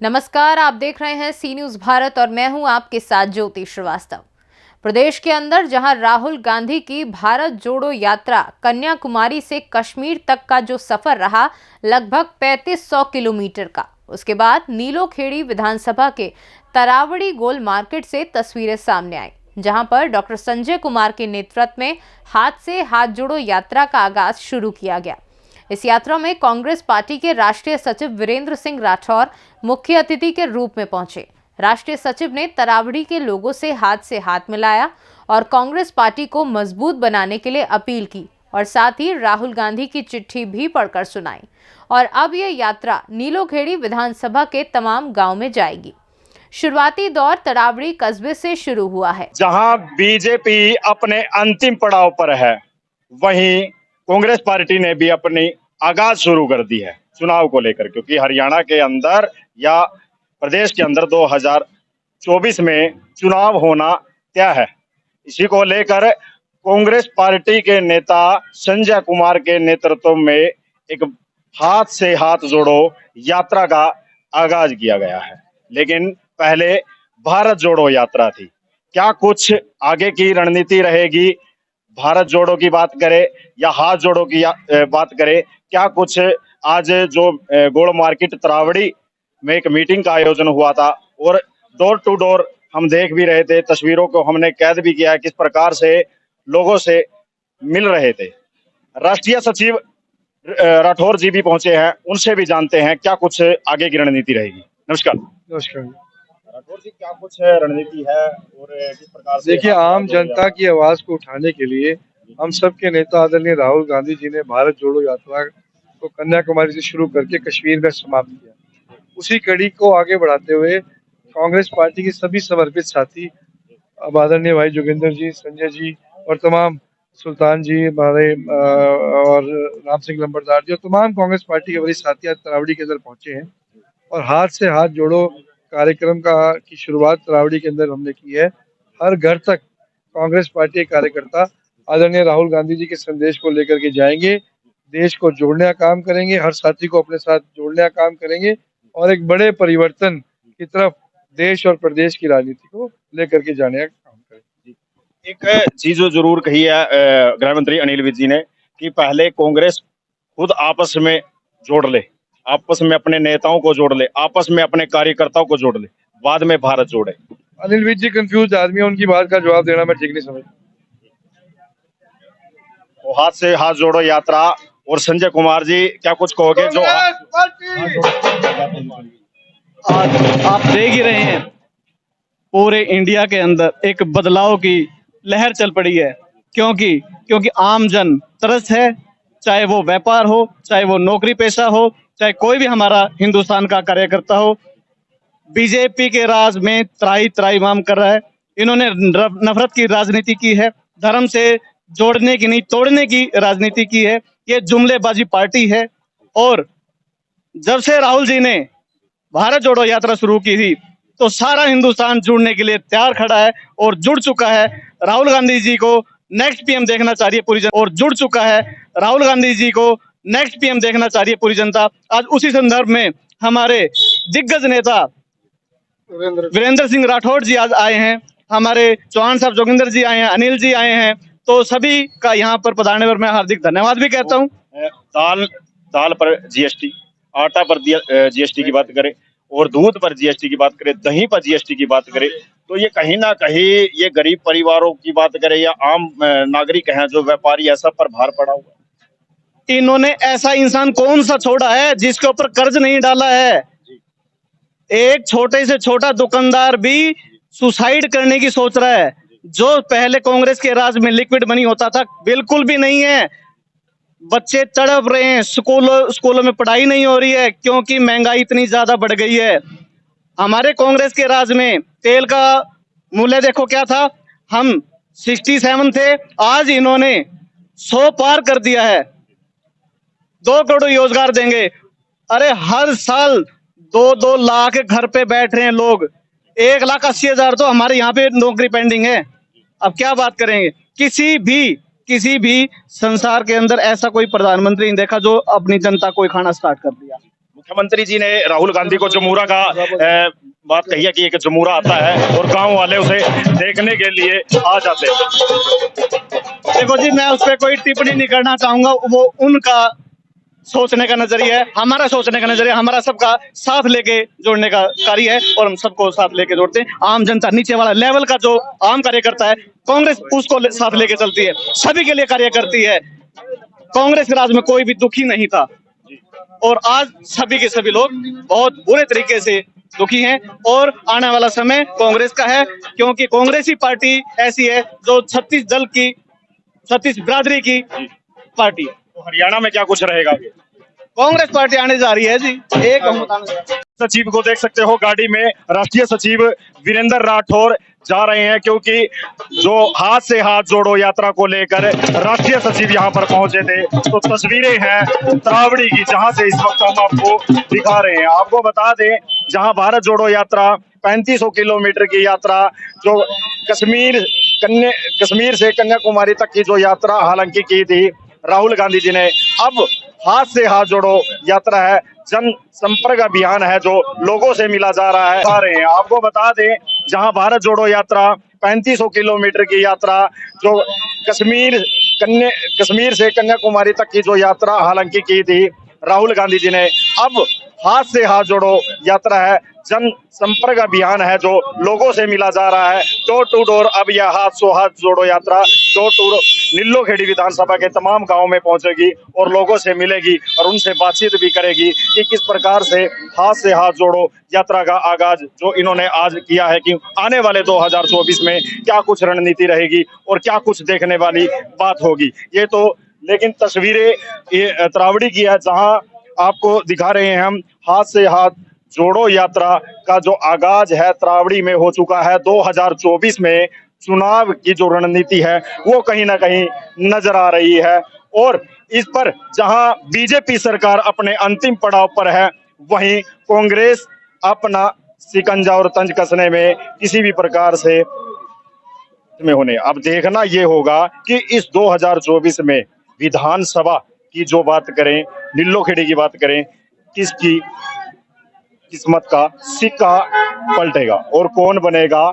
नमस्कार, आप देख रहे हैं सी न्यूज भारत और मैं हूं आपके साथ ज्योति श्रीवास्तव। प्रदेश के अंदर जहां राहुल गांधी की भारत जोड़ो यात्रा कन्याकुमारी से कश्मीर तक का जो सफर रहा लगभग 3500 किलोमीटर का, उसके बाद नीलोखेड़ी विधानसभा के तरावड़ी गोल मार्केट से तस्वीरें सामने आई, जहां पर डॉक्टर संजय कुमार के नेतृत्व में हाथ से हाथ जोड़ो यात्रा का आगाज शुरू किया गया। इस यात्रा में कांग्रेस पार्टी के राष्ट्रीय सचिव वीरेंद्र सिंह राठौर मुख्य अतिथि के रूप में पहुंचे। राष्ट्रीय सचिव ने तरावड़ी के लोगों से हाथ मिलाया और कांग्रेस पार्टी को मजबूत बनाने के लिए अपील की और साथ ही राहुल गांधी की चिट्ठी भी पढ़कर सुनाई। और अब ये यात्रा नीलोखेड़ी विधानसभा के तमाम गांव में जाएगी। शुरुआती दौर तरावड़ी कस्बे से शुरू हुआ है, जहां बीजेपी अपने अंतिम पड़ाव पर है, वहीं कांग्रेस पार्टी ने भी अपनी आगाज शुरू कर दी है चुनाव को लेकर, क्योंकि हरियाणा के अंदर या प्रदेश के अंदर 2024 में चुनाव होना तय है। इसी को लेकर कांग्रेस पार्टी के नेता संजय कुमार के नेतृत्व में एक हाथ से हाथ जोड़ो यात्रा का आगाज किया गया है। लेकिन पहले भारत जोड़ो यात्रा थी। क्या कुछ आगे की रणनीति रहेगी, भारत जोड़ो की बात करें या हाथ जोड़ो की बात करें, क्या कुछ आज जो गोल मार्केट तरावड़ी में एक मीटिंग का आयोजन हुआ था और डोर टू डोर हम देख भी रहे थे, तस्वीरों को हमने कैद भी किया है किस प्रकार से लोगों से मिल रहे थे। राष्ट्रीय सचिव राठौर जी भी पहुंचे हैं, उनसे भी जानते हैं क्या कुछ आगे की रणनीति रहेगी। नमस्कार। नमस्कार राठौर जी, क्या कुछ रणनीति है और किस प्रकार से? देखिए, आम जनता की आवाज को उठाने के लिए हम सब के नेता आदरणीय राहुल गांधी जी ने भारत जोड़ो यात्रा को कन्याकुमारी से शुरू करके कश्मीर में समाप्त किया। उसी कड़ी को आगे बढ़ाते हुए कांग्रेस पार्टी के सभी समर्पित साथी, अब आदरणीय भाई जोगिंदर जी, संजय जी और तमाम सुल्तान जी हमारे और राम सिंह लंबरदार जी और तमाम कांग्रेस पार्टी के वरिष्ठ साथी आज तरावड़ी के अंदर पहुंचे हैं और हाथ से हाथ जोड़ो कार्यक्रम की शुरुआत तरावड़ी के अंदर हमने की है। हर घर तक कांग्रेस पार्टी के कार्यकर्ता आदरणीय राहुल गांधी जी के संदेश को लेकर के जाएंगे, देश को जोड़ने का काम करेंगे, हर साथी को अपने साथ जोड़ने का काम करेंगे और एक बड़े परिवर्तन की तरफ देश और प्रदेश की राजनीति को लेकर के जाने का काम करेंगे। एक चीज जो जरूर कही है गृह मंत्री अनिल विज जी ने कि पहले कांग्रेस खुद आपस में जोड़ ले, आपस में अपने नेताओं को जोड़ ले, आपस में अपने कार्यकर्ताओं को जोड़ ले, बाद में भारत जोड़े। अनिल विज जी कंफ्यूज आदमी है, उनकी बात का जवाब देना मैं ठीक नहीं समझता। तो हाथ से हाथ जोड़ो यात्रा और संजय कुमार जी क्या कुछ कहोगे? जो आज आप देख ही रहे हैं पूरे इंडिया के अंदर एक बदलाव की लहर चल पड़ी है, क्योंकि आम जन तरस है, चाहे वो व्यापार हो, चाहे वो नौकरी पेशा हो, चाहे कोई भी हमारा हिंदुस्तान का कार्यकर्ता हो। बीजेपी के राज में त्राही त्राही माम कर रहा है। इन्होंने नफरत की राजनीति की है, धर्म से जोड़ने की नहीं तोड़ने की राजनीति की है। ये जुमलेबाजी पार्टी है और जब से राहुल जी ने भारत जोड़ो यात्रा शुरू की थी तो सारा हिंदुस्तान जुड़ने के लिए तैयार खड़ा है और जुड़ चुका है। राहुल गांधी जी को नेक्स्ट पीएम देखना चाह रही है पूरी जनता और जुड़ चुका है। राहुल गांधी जी को नेक्स्ट पीएम देखना चाह रही है पूरी जनता। आज उसी संदर्भ में हमारे दिग्गज नेता वीरेंद्र सिंह राठौर जी आज आए हैं, हमारे चौहान साहब जोगिंदर जी आए हैं, अनिल जी आए हैं, तो सभी का यहाँ पर पधारने पर मैं हार्दिक धन्यवाद भी कहता हूँ। दाल पर जीएसटी, आटा पर जीएसटी की बात करें और दूध पर जीएसटी की बात करें, दही पर जीएसटी की बात करें, तो ये कहीं ना कहीं ये गरीब परिवारों की बात करें या आम नागरिक हैं जो व्यापारी है, सब पर भार पड़ा हुआ। इन्होंने ऐसा इंसान कौन सा छोड़ा है जिसके ऊपर कर्ज नहीं डाला है? एक छोटे से छोटा दुकानदार भी सुसाइड करने की सोच रहा है। जो पहले कांग्रेस के राज में लिक्विड मनी होता था, बिल्कुल भी नहीं है। बच्चे तड़प रहे हैं, स्कूलों में पढ़ाई नहीं हो रही है क्योंकि महंगाई इतनी ज्यादा बढ़ गई है। हमारे कांग्रेस के राज में तेल का मूल्य देखो क्या था, हम 67 थे, आज इन्होंने 100 पार कर दिया है। 2 करोड़ रोजगार देंगे। अरे हर साल 2-2 लाख घर पे बैठ रहे हैं लोग, 1,80,000 तो हमारे यहाँ पे नौकरी पेंडिंग है। अब क्या बात करेंगे? किसी भी संसार के अंदर ऐसा कोई प्रधानमंत्री नहीं देखा जो अपनी जनता को खाना स्टार्ट कर दिया। मुख्यमंत्री जी ने राहुल गांधी को जमूरा का बात कही है कि एक जमूरा आता है और गांव वाले उसे देखने के लिए आ जाते हैं। देखो जी, मैं उस पर कोई टिप्पणी नहीं करना चाहूंगा, वो उनका सोचने का नजरिया है, हमारा सोचने का नजरिया, हमारा सबका साथ लेके जोड़ने का कार्य है और हम सबको साथ लेके जोड़ते हैं। आम जनता, नीचे वाला लेवल का जो आम कार्यकर्ता है, कांग्रेस उसको साथ लेके चलती है, सभी के लिए कार्य करती है। कांग्रेस के राज में कोई भी दुखी नहीं था और आज सभी के सभी लोग बहुत बुरे तरीके से दुखी हैं और आने वाला समय कांग्रेस का है, क्योंकि कांग्रेस ही पार्टी ऐसी है जो 36 दल की, 36 बिरादरी की पार्टी है। तो हरियाणा में क्या कुछ रहेगा? कांग्रेस पार्टी आने जा रही है जी, एक बहुमत आने जा रही है। सचिव को देख सकते हो गाड़ी में, राष्ट्रीय सचिव वीरेंद्र राठौर जा रहे हैं, क्योंकि जो हाथ से हाथ जोड़ो यात्रा को लेकर राष्ट्रीय सचिव यहां पर पहुंचे थे। तो तस्वीरें हैं त्रावड़ी की, जहां से इस वक्त हम आपको दिखा रहे हैं। आपको बता दें, जहां भारत जोड़ो यात्रा 3500 किलोमीटर की यात्रा, जो कश्मीर से कन्याकुमारी तक की जो यात्रा हालांकि की थी राहुल गांधी जी ने, अब हाथ से हाथ जोड़ो यात्रा है, जन संपर्क अभियान है जो लोगों से मिला जा रहा है। आ रहे हैं, आपको बता दें, जहां भारत जोड़ो यात्रा 3500 किलोमीटर की यात्रा, जो कश्मीर से कन्याकुमारी तक की जो यात्रा हालांकि की थी राहुल गांधी जी ने, अब हाथ से हाथ जोड़ो यात्रा है, जन संपर्क अभियान है जो लोगों से मिला जा रहा है, डोर टू डोर। अब यह हाथ से हाथ जोड़ो यात्रा डोर टू डोर नीलोखेड़ी विधानसभा के तमाम गांवों में पहुंचेगी और लोगों से मिलेगी और उनसे बातचीत भी करेगी कि किस प्रकार से हाथ जोड़ो यात्रा का आगाज जो इन्होंने आज किया है, कि आने वाले 2024 में क्या कुछ रणनीति रहेगी और क्या कुछ देखने वाली बात होगी। ये तो लेकिन तस्वीरें त्रावड़ी की है, जहां आपको दिखा रहे हैं हम हाथ से हाथ जोड़ो यात्रा का जो आगाज है त्रावड़ी में हो चुका है। 2024 में चुनाव की जो रणनीति है वो कहीं ना कहीं नजर आ रही है और इस पर जहां बीजेपी सरकार अपने अंतिम पड़ाव पर है, वहीं कांग्रेस अपना शिकंजा और तंज कसने में किसी भी प्रकार से में होने। अब देखना ये होगा कि इस 2024 में विधानसभा की जो बात करें, नीलोखेड़ी की बात करें, किसकी किस्मत का सिक्का पलटेगा और कौन बनेगा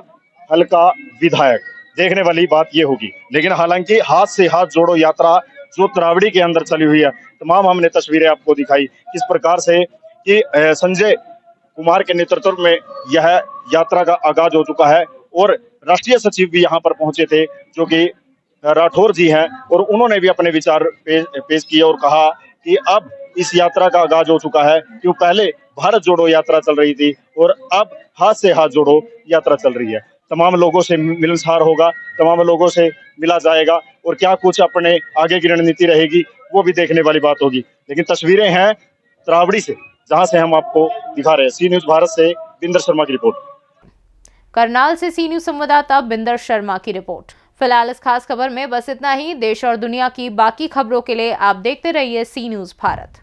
हल्का विधायक, देखने वाली बात ये होगी। लेकिन हालांकि हाथ से हाथ जोड़ो यात्रा जो त्रावड़ी के अंदर चली हुई है, तमाम हमने तस्वीरें आपको दिखाई किस प्रकार से कि संजय कुमार के नेतृत्व में यह यात्रा का आगाज हो चुका है और राष्ट्रीय सचिव भी यहाँ पर पहुंचे थे जो कि राठौर जी हैं, और उन्होंने भी अपने विचार पेश किए और कहा कि अब इस यात्रा का आगाज हो चुका है, क्यों पहले भारत जोड़ो यात्रा चल रही थी और अब हाथ से हाथ जोड़ो यात्रा चल रही है। तमाम लोगों से मिलनसार होगा, तमाम लोगों से मिला जाएगा और क्या कुछ अपने आगे की रणनीति रहेगी वो भी देखने वाली बात होगी। लेकिन तस्वीरें हैं त्रावड़ी से, जहां से हम आपको दिखा रहे हैं। सी न्यूज भारत से बिंदर शर्मा की रिपोर्ट। करनाल से सी न्यूज संवाददाता बिंदर शर्मा की रिपोर्ट। फिलहाल इस खास खबर में बस इतना ही। देश और दुनिया की बाकी खबरों के लिए आप देखते रहिए सी न्यूज भारत।